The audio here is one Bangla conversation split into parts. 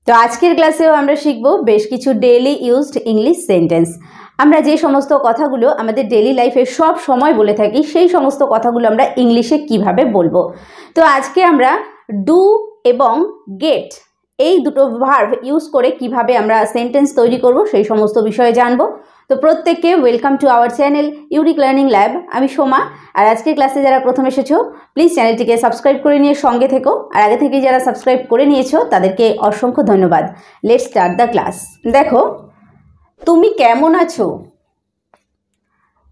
তো আজকের ক্লাসেও আমরা শিখব বেশ কিছু ডেইলি ইউজড ইংলিশ সেন্টেন্স। আমরা যে সমস্ত কথাগুলো আমাদের ডেইলি লাইফে সব সময় বলে থাকি সেই সমস্ত কথাগুলো আমরা ইংলিশে কিভাবে বলবো। তো আজকে আমরা ডু এবং গেট এই দুটো ভার্ব ইউজ করে কিভাবে আমরা সেন্টেন্স তৈরি করব সেই সমস্ত বিষয়ে জানবো। তো প্রত্যেককে welcome to our channel unique learning lab. আমি সোমা। আর আজকের ক্লাসে যারা প্রথম এসেছো প্লিজ চ্যানেলটিকে সাবস্ক্রাইব করে নিয়ে সঙ্গে থেকো, আর আগে থেকে যারা সাবস্ক্রাইব করে নিয়েছো তাদেরকে অসংখ্য ধন্যবাদ। Let's start the class. দেখো, তুমি কেমন আছো?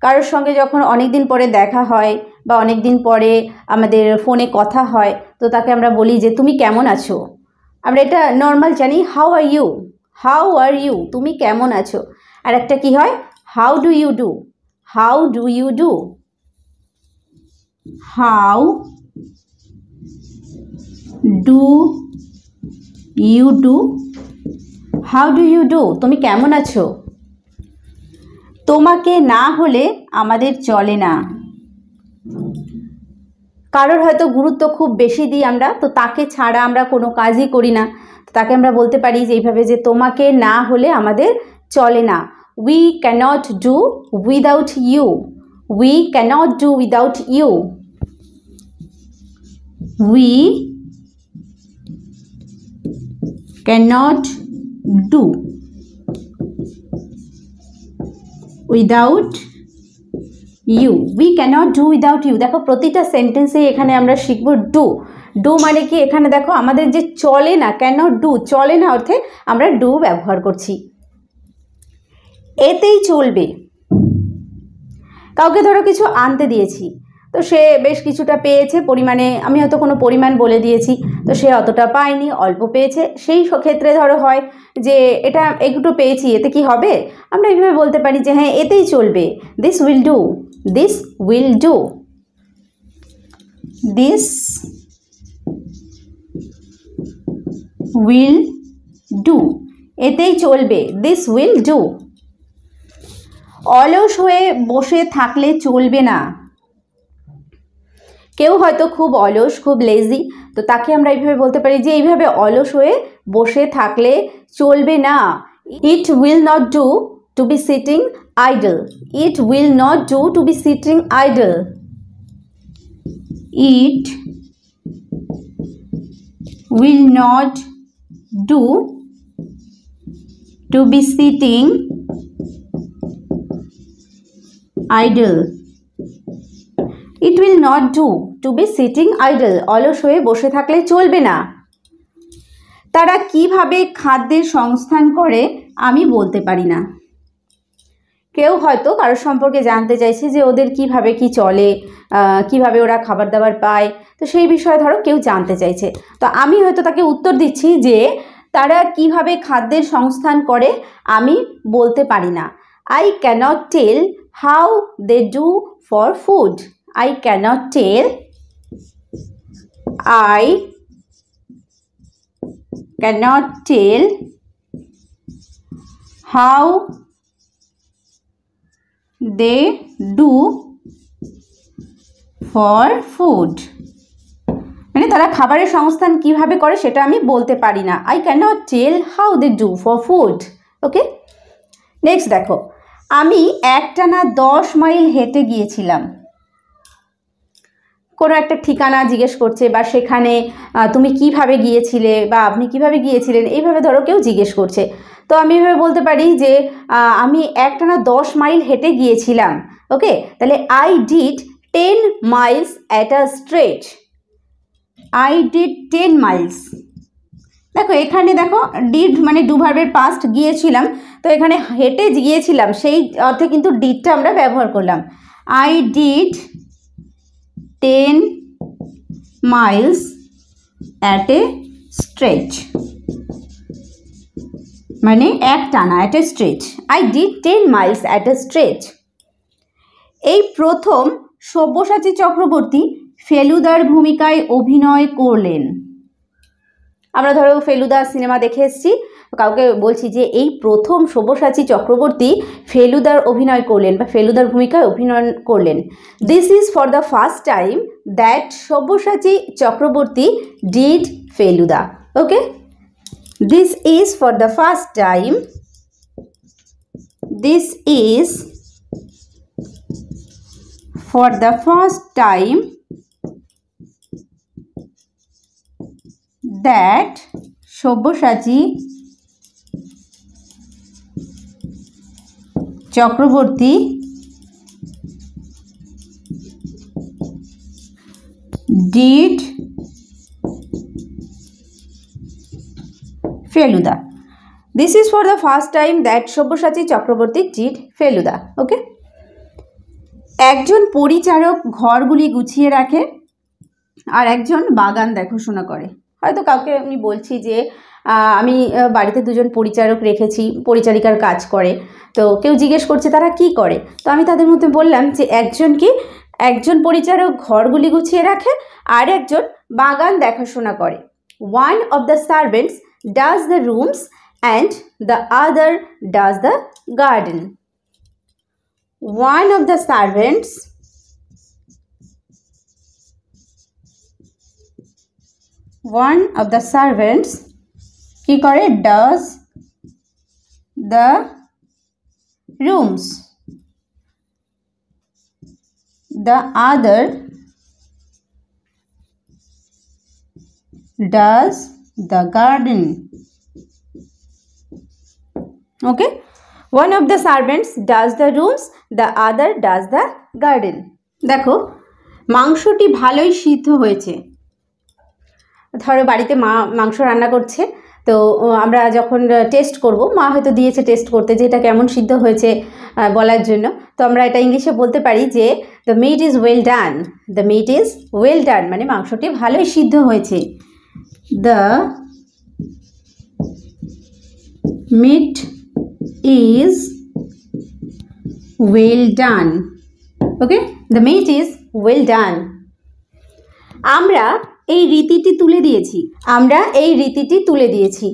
কারোর সঙ্গে যখন অনেক দিন পরে দেখা হয় বা অনেক দিন পরে আমাদের ফোনে কথা হয়, তো তাকে আমরা বলি যে তুমি কেমন আছো। আমরা এটা নর্মাল জানি, how are you, how are you, তুমি কেমন আছো। আর একটা কি হয়, how do you do, how do you do, how do you do, how do you do, তুমি কেমন আছো। তোমাকে না হলে আমাদের চলে না। কারোর হয়তো গুরুত্ব খুব বেশি দিই আমরা, তো তাকে ছাড়া আমরা কোনো কাজই করি না, তো তাকে আমরা বলতে পারি যে এইভাবে যে তোমাকে না হলে আমাদের চলে না। We can't do without you, we can't do without you, we can't do without you, we can't do without you. দেখো প্রতিটা সেন্টেন্সে এখানে আমরা শিখবো ডু। ডু মানে কি, এখানে দেখো আমাদের যে চলে না, ক্যানট ডু, চলে না অর্থে আমরা ডু ব্যবহার করছি। এতেই চলবে, কাউকে ধরো কিছু আনতে দিয়েছি, তো সে বেশ কিছুটা পেয়েছে পরিমাণে, আমি হয়তো কোনো পরিমাণ বলে দিয়েছি, তো সে অতটা পায়নি, অল্প পেয়েছে। সেই ক্ষেত্রে ধরো হয় যে এটা একটু পেয়েছি, এতে কি হবে, আমরা এইভাবে বলতে পারি যে হ্যাঁ এতেই চলবে, this will do, this will do, this will do, এতেই চলবে, দিস উইল ডু। অলস হয়ে বসে থাকলে চলবে না। কেউ হয়তো খুব অলস, খুব লেজি, তো তাকে আমরা এইভাবে বলতে পারি যে এইভাবে অলস হয়ে বসে থাকলে চলবে না। It will not do to be sitting idle, it will not do to be sitting idle, it will not do to be sitting idle, it will not do to be sitting idle, অলস হয়ে বসে থাকলে চলবে না। তারা কিভাবে খাদ্যের সংস্থান করে আমি বলতে পারি না। কেউ হয়তো কারোর সম্পর্কে জানতে চাইছে যে ওদের কিভাবে কি চলে, কিভাবে ওরা খাবার দাবার পায়, তো সেই বিষয়ে ধরো কেউ জানতে চাইছে, তো আমি হয়তো তাকে উত্তর দিচ্ছি যে তারা কিভাবে খাদ্যের সংস্থান করে আমি বলতে পারি না। I can't tell how they do for food, I cannot tell, I cannot tell how they do for food, মানে তারা খাবারের সংস্থান কিভাবে করে সেটা আমি বলতে পারি না। I cannot tell how they do for food. Okay, next দেখো, আমি একটানা 10 মাইল হেঁটে গিয়েছিলাম। কোনো একটা ঠিকানা জিজ্ঞেস করছে, বা সেখানে তুমি কিভাবে গিয়েছিলে বা আপনি কিভাবে গিয়েছিলেন, এইভাবে ধরো কেউ জিজ্ঞেস করছে, তো আমি এভাবে বলতে পারি যে আমি একটানা 10 মাইল হেঁটে গিয়েছিলাম। ওকে, তাহলে I did 10 Miles at a stretch, I did 10 Miles. দেখো এখানে দেখো ডিড মানে ডু ভার্বের পাস্ট, গিয়েছিলাম, তো এখানে হেঁটে গিয়েছিলাম সেই অর্থে কিন্তু ডিডটা আমরা ব্যবহার করলাম। I did 10 miles at a stretch, মানে এক টানা, at a stretch, I did 10 miles at a stretch. এই প্রথম সব্যসাচী চক্রবর্তী ফেলুদার ভূমিকায় অভিনয় করলেন। আমরা ধরো ফেলুদা সিনেমা দেখে এসেছি, কাউকে বলছি যে এই প্রথম সব্যসাচী চক্রবর্তী ফেলুদার অভিনয় করলেন বা ফেলুদার ভূমিকায় অভিনয় করলেন। This is for the first time that Sabyasachi Chakraborty did Feluda. Okay, This is for the first time. This is for the first time that Sabyasachi Chakraborty did Feluda. This is for the first time that Sabyasachi Chakraborty did Feluda. ওকে, একজন পরিচারক ঘরগুলি গুছিয়ে রাখে আর একজন বাগান দেখাশোনা করে। হয়তো কাউকে আমি বলছি যে আমি বাড়িতে দুজন পরিচারক রেখেছি, পরিচারিকার কাজ করে, তো কেউ জিজ্ঞেস করছে তারা কি করে, তো আমি তাদের মধ্যে বললাম যে একজন পরিচারক ঘরগুলি গুছিয়ে রাখে আর একজন বাগান দেখাশোনা করে। One of the servants does the rooms and the other does the garden. One of the servants কি করে? does the rooms, the other does the garden. Okay, one of the servants does the rooms, the other does the garden. দেখো মাংসটি ভালোই সিদ্ধ হয়েছে। ধরো বাড়িতে মা মাংস রান্না করছে, তো আমরা যখন টেস্ট করব, মা হয়তো দিয়েছে টেস্ট করতে যে এটা কেমন সিদ্ধ হয়েছে বলার জন্য, তো আমরা এটা ইংলিশে বলতে পারি যে the meat is well done. The meat is well done মানে মাংসটি ভালোই সিদ্ধ হয়েছে। The meat is well done. Okay, the meat is well done. আমরা এই রীতিটি তুলে দিয়েছি।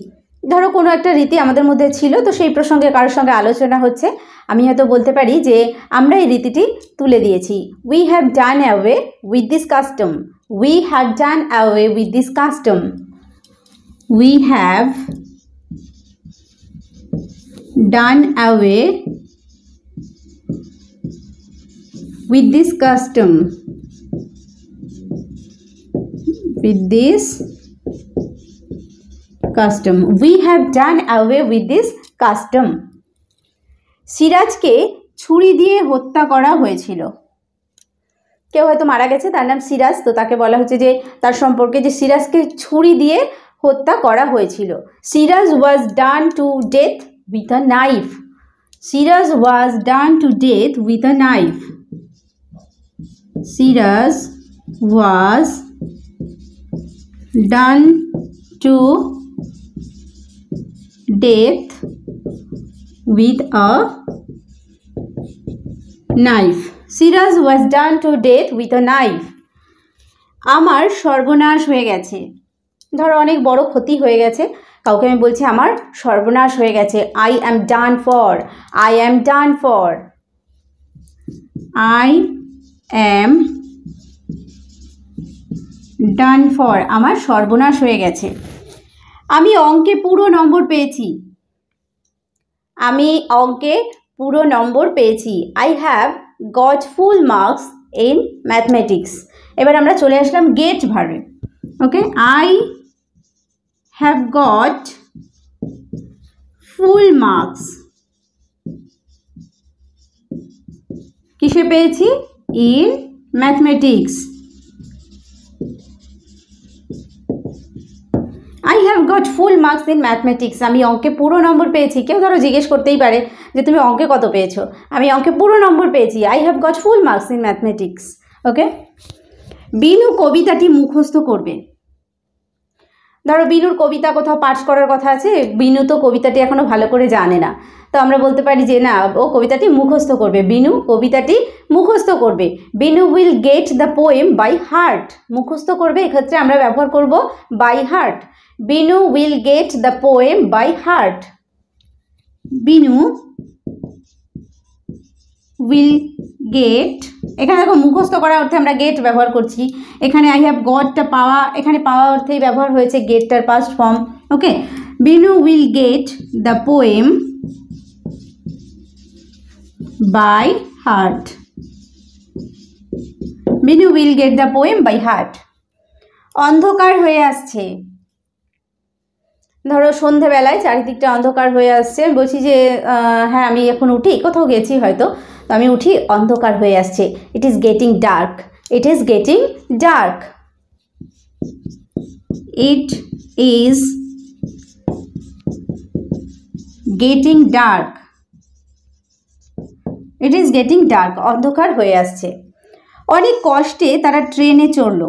ধরো কোনো একটা রীতি আমাদের মধ্যে ছিল, তো সেই প্রসঙ্গে কারোর সঙ্গে আলোচনা হচ্ছে, আমি হয়তো বলতে পারি যে আমরা এই রীতিটি তুলে দিয়েছি। We have done away with this custom. We have done away with this custom. We have done away with this custom. We have done away with this custom. সিরাজকে ছুরি দিয়ে হত্যা করা হয়েছিল। কেউ হয়তো মারা গেছে, তার নাম সিরাজ, তো তাকে বলা হচ্ছে যে তার সম্পর্কে যে সিরাজকে ছুরি দিয়ে হত্যা করা হয়েছিল। Siraj was done to death with a knife. Siraj was done to death with a knife. Siraj was done to death with a knife. Siraj was done to death with a knife. আমার সর্বনাশ হয়ে গেছে। ধরো অনেক বড় ক্ষতি হয়ে গেছে, কাউকে আমি বলছি আমার সর্বনাশ হয়ে গেছে। I am done for. I am done for. I am done for. আমার সর্বনাশ হয়ে গেছে। আমি অঙ্কে পুরো নম্বর পেয়েছি। I have got full marks in mathematics. এবার আমরা চলে আসলাম get ভার্বে। Okay, I have got full marks কিসে পেয়েছি? in mathematics. I have got full marks in mathematics. আমি অঙ্কে পুরো নম্বর পেয়েছি। কেউ ধরো জিজ্ঞেস করতেই পারে যে তুমি অঙ্কে কত পেয়েছো? আমি অঙ্কে পুরো নম্বর পেয়েছি। I have got full marks in mathematics. ওকে, বিনু কবিতাটি মুখস্থ করবে। ধরো বিনুর কবিতা কোথাও পাঠ করার কথা আছে, বিনু তো কবিতাটি এখনো ভালো করে জানে না, তো আমরা বলতে পারি যে না, ও কবিতাটি মুখস্থ করবে। বিনু কবিতাটি মুখস্থ করবে। Binu will get the poem by heart. মুখস্থ করবে, এক্ষেত্রে আমরা ব্যবহার করব by heart. Binu will get the poem by heart. Binu will get, এখানে দেখো মুখস্থ করা অর্থে আমরা গেট ব্যবহার করছি। এখানে আই হ্যাভ গটটা পাওয়া, এখানে পাওয়া অর্থেই ব্যবহার হয়েছে গেটটার past form. Okay, Binu will get the poem by heart. Binu will get the poem by heart. অন্ধকার হয়ে আসছে, ধরো সন্ধেবেলায় চারিদিকটা অন্ধকার হয়ে আসছে, বলছি যে হ্যাঁ আমি এখন উঠি, কোথাও গেছি হয়তো, তো আমি উঠি, অন্ধকার হয়ে আসছে। It is getting dark, it is getting dark, it is getting dark, it is getting dark, অন্ধকার হয়ে আসছে। অনেক কষ্টে তারা ট্রেনে চড়ল।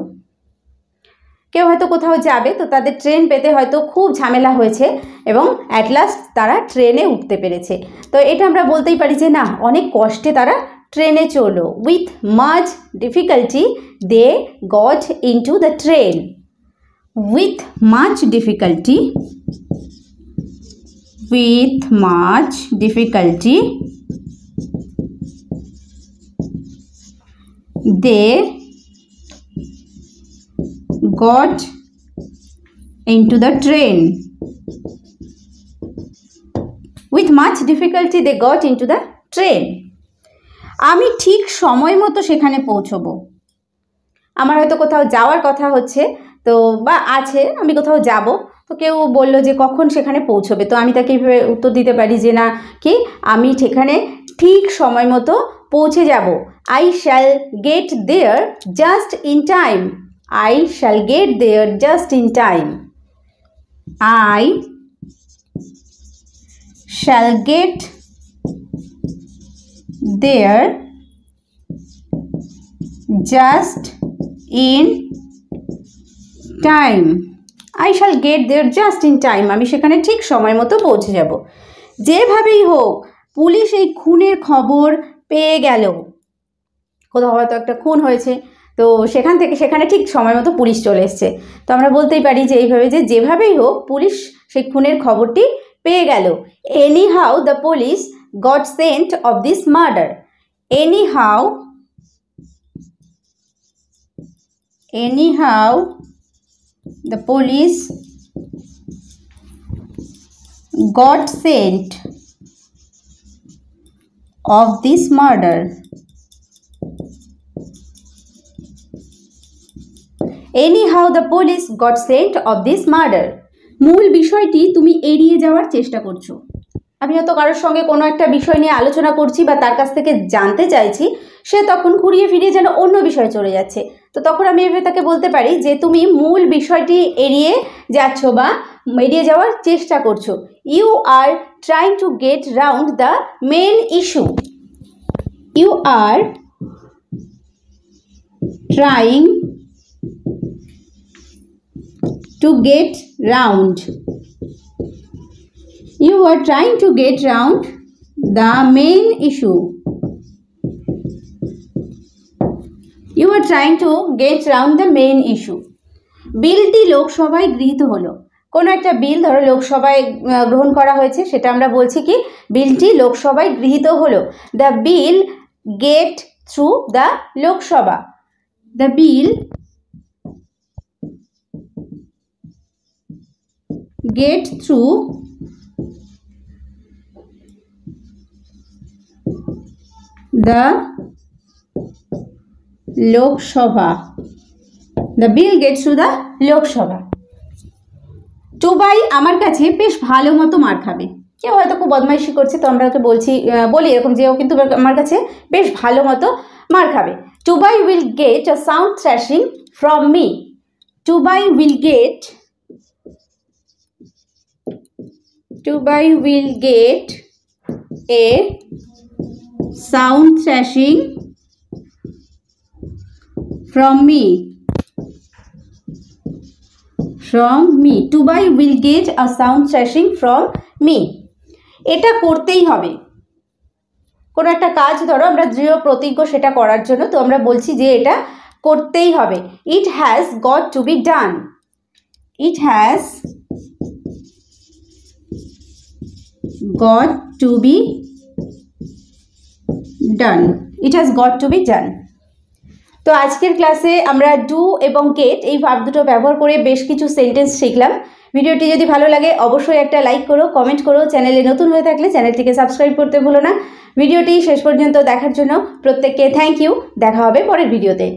কেউ হয়তো কোথাও যাবে, তো তাদের ট্রেন পেতে হয়তো খুব ঝামেলা হয়েছে এবং অ্যাট লাস্ট তারা ট্রেনে উঠতে পেরেছে। তো এটা আমরা বলতেই পারি যে না, অনেক কষ্টে তারা ট্রেনে চড়লো। With much difficulty they got into the train. With much difficulty, with much difficulty they got into the train. With much difficulty they got into the train. আমি ঠিক সময় মতো সেখানে পৌঁছবো। আমার হয়তো কোথাও যাওয়ার কথা হচ্ছে, তো বা আছে, আমি কোথাও যাব, তো কেউ বলল যে কখন সেখানে পৌঁছবে, তো আমি তাকে এইভাবে উত্তর দিতে পারি যে না, কি আমি সেখানে ঠিক সময় মতো পৌঁছে যাব। I shall get there just in time. I shall get there just in time. I shall get there just in time. I shall get there just in time. আমি সেখানে ঠিক সময় মতো পৌঁছে যাব। যেভাবেই হোক পুলিশ এই খুনের খবর পেয়ে গেল। কোথাও হয়তো একটা খুন হয়েছে, তো সেখান থেকে সেখানে ঠিক সময় মতো পুলিশ চলে এসছে। তো আমরা বলতেই পারি যে এইভাবে, যে যেভাবেই হোক পুলিশ সেই খুনের খবরটি পেয়ে গেল। Anyhow the police got scent of this murder. Anyhow, anyhow the police got scent of this murder. Anyhow the police got scent of this murder. মূল বিষয়টি তুমি এড়িয়ে যাওয়ার চেষ্টা করছো। আমি হয়তো কারোর সঙ্গে কোনো একটা বিষয় নিয়ে আলোচনা করছি বা তার কাছ থেকে জানতে চাইছি, সে তখন ঘুরিয়ে ফিরিয়ে যেন অন্য বিষয়ে চলে যাচ্ছে। তো তখন আমি এভাবে তাকে বলতে পারি যে তুমি মূল বিষয়টি এড়িয়ে যাচ্ছ বা এড়িয়ে যাওয়ার চেষ্টা করছো। You are trying to get round the main issue. You are trying to get round. You are trying to get round the main issue. You are trying to get round the main issue. বিলটি লোকসভায় গৃহীত হলো। কোনো একটা বিল ধরো লোকসভায় গ্রহণ করা হয়েছে, সেটা আমরা বলছি কি বিলটি লোকসভায় গৃহীত হলো। The bill get through the Lok Sabha. The bill get through the Lok Sabha. The bill gets through the Lok Sabha. Tubai আমার কাছে বেশ ভালো মতো মার খাবে। কেউ হয়তো খুব বদমাইশি করছে, তো আমরা ওকে বলি এরকম যে ও কিন্তু আমার কাছে বেশ ভালো মতো মার খাবে। Tubai will get a sound thrashing from me. Tubai will get a sound thrashing from me. Tubai will get a sound thrashing from me. এটা করতেই হবে। কোনো একটা কাজ ধরো আমরা দৃঢ় প্রতিজ্ঞ সেটা করার জন্য, তো আমরা বলছি যে এটা করতেই হবে। It has got to be done. It has got to be done. It has got to be done. তো আজকের ক্লাসে আমরা ডু এবং গেট এই ভার্ব দুটো ব্যবহার করে বেশ কিছু সেন্টেন্স শিখলাম। ভিডিওটি যদি ভালো লাগে অবশ্যই একটা লাইক করো, কমেন্ট করো, চ্যানেলে নতুন হয়ে থাকলে চ্যানেলটিকে সাবস্ক্রাইব করতে ভুলো না। ভিডিওটি শেষ পর্যন্ত দেখার জন্য প্রত্যেককে থ্যাংক ইউ। দেখা হবে পরের ভিডিওতে।